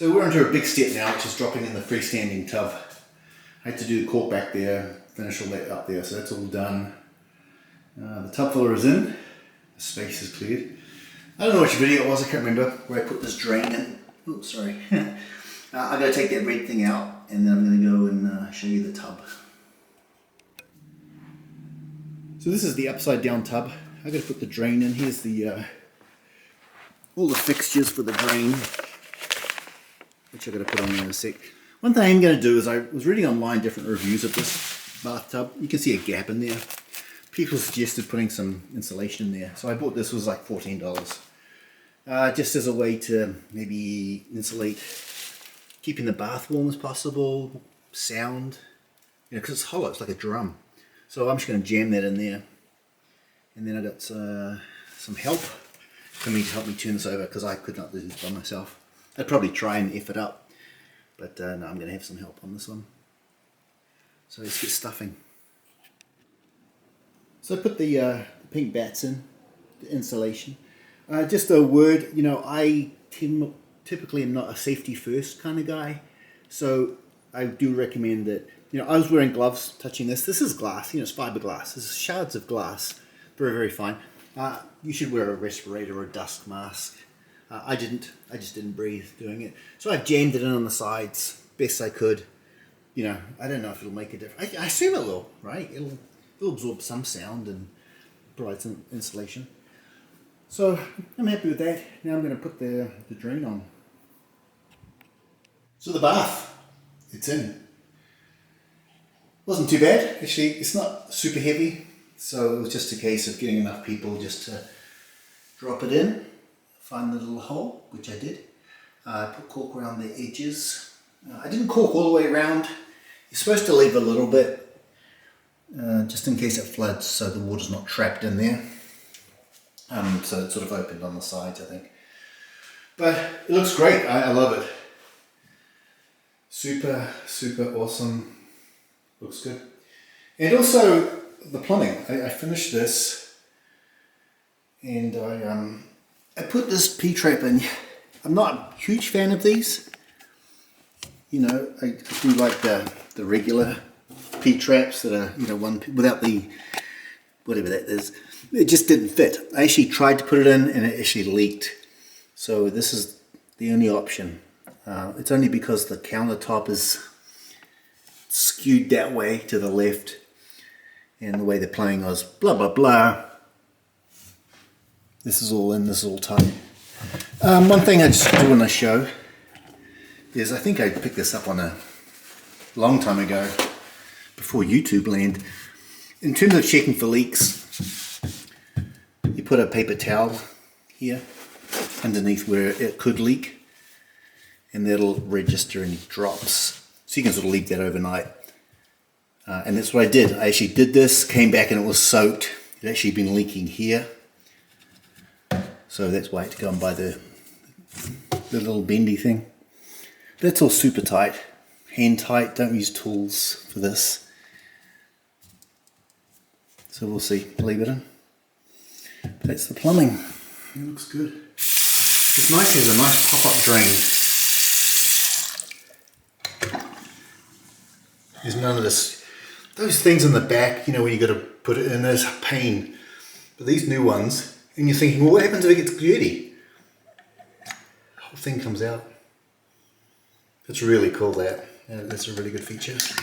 So we're onto a big step now, which is dropping in the freestanding tub. I had to do the cork back there, finish all that up there, so that's all done. The tub filler is in, the space is cleared. I don't know which video it was, I can't remember, where I put this drain in. Oops, sorry. I'm going to take that red thing out, and then I'm going to go and show you the tub. So this is the upside down tub. I've got to put the drain in. Here's the all the fixtures for the drain, which I've got to put on there in a sec. One thing I'm going to do is I was reading online different reviews of this bathtub. You can see a gap in there. People suggested putting some insulation in there. So I bought this, it was like $14. Just as a way to maybe insulate, keeping the bath warm as possible, sound, because it's hollow, it's like a drum. So I'm just going to jam that in there. And then I got some help coming to help me turn this over, because I could not do this by myself. I'd probably try and F it up, but no, I'm going to have some help on this one. So let's get stuffing. So I put the pink bats in, the insulation. Just a word, I typically am not a safety first kind of guy, so I do recommend that, I was wearing gloves touching this. This is glass, it's fiberglass. This is shards of glass, very, very fine. You should wear a respirator or a dust mask. I just didn't breathe doing it. So I jammed it in on the sides, best I could. I don't know if it'll make a difference. I assume it will, right? It'll absorb some sound and provide some insulation. So I'm happy with that. Now I'm going to put the drain on. So the bath, it's in. Wasn't too bad. Actually, it's not super heavy. So it was just a case of getting enough people just to drop it in. Find the little hole, which I did. Put cork around the edges. I didn't cork all the way around. You're supposed to leave a little bit, just in case it floods, so the water's not trapped in there. So it sort of opened on the sides, I think. But it looks great. I love it. Super, super awesome. Looks good. And also the plumbing. I finished this, and I put this P-trap in. I'm not a huge fan of these. I do like the regular P-traps that are, one without the, whatever that is. It just didn't fit. I actually tried to put it in and it actually leaked. So this is the only option. It's only because the countertop is skewed that way to the left, and the way the plumbing was blah blah blah. This is all in, this is all tight. One thing I just do want to show is, I think I picked this up on a long time ago, before YouTube land. In terms of checking for leaks, you put a paper towel here underneath where it could leak, and that'll register any drops. So you can sort of leave that overnight. And that's what I did. I actually did this, came back and it was soaked. It had actually been leaking here. So that's why I had to go and buy the little bendy thing. That's all super tight, hand tight, don't use tools for this. So we'll see, leave it in. But that's the plumbing, it looks good. It's nice, there's a nice pop-up drain. There's none of this, those things in the back, when you got to put it in, there's a pain. But these new ones, and you're thinking, well, what happens if it gets dirty? The whole thing comes out. It's really cool, that. That's a really good feature. So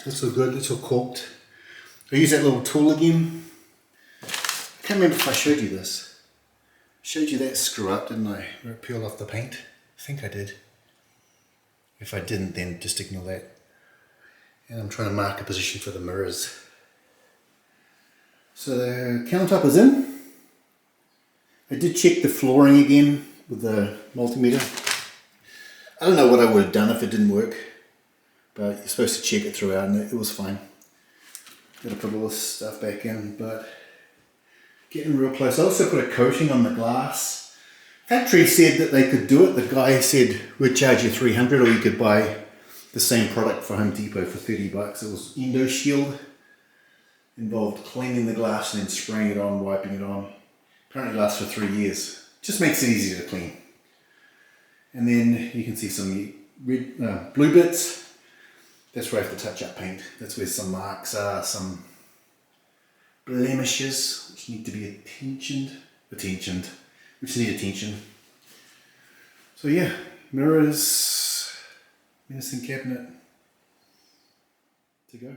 it's all good, it's all corked. I use that little tool again. I can't remember if I showed you this. I showed you that screw up, didn't I? Where it peeled off the paint. I think I did. If I didn't, then just ignore that. And I'm trying to mark a position for the mirrors. So the countertop is in. I did check the flooring again with the multimeter. I don't know what I would have done if it didn't work, but you're supposed to check it throughout and it was fine. Got to put all this stuff back in, but getting real close. I also put a coating on the glass. Factory said that they could do it. The guy said we'd charge you $300, or you could buy the same product for Home Depot for $30. It was Endo Shield. involved cleaning the glass and then spraying it on, wiping it on. Apparently lasts for 3 years. Just makes it easier to clean. And then you can see some red, blue bits. That's where I have to touch up paint. That's where some marks are, some blemishes which need to be which need attention. So yeah, mirrors, medicine cabinet to go.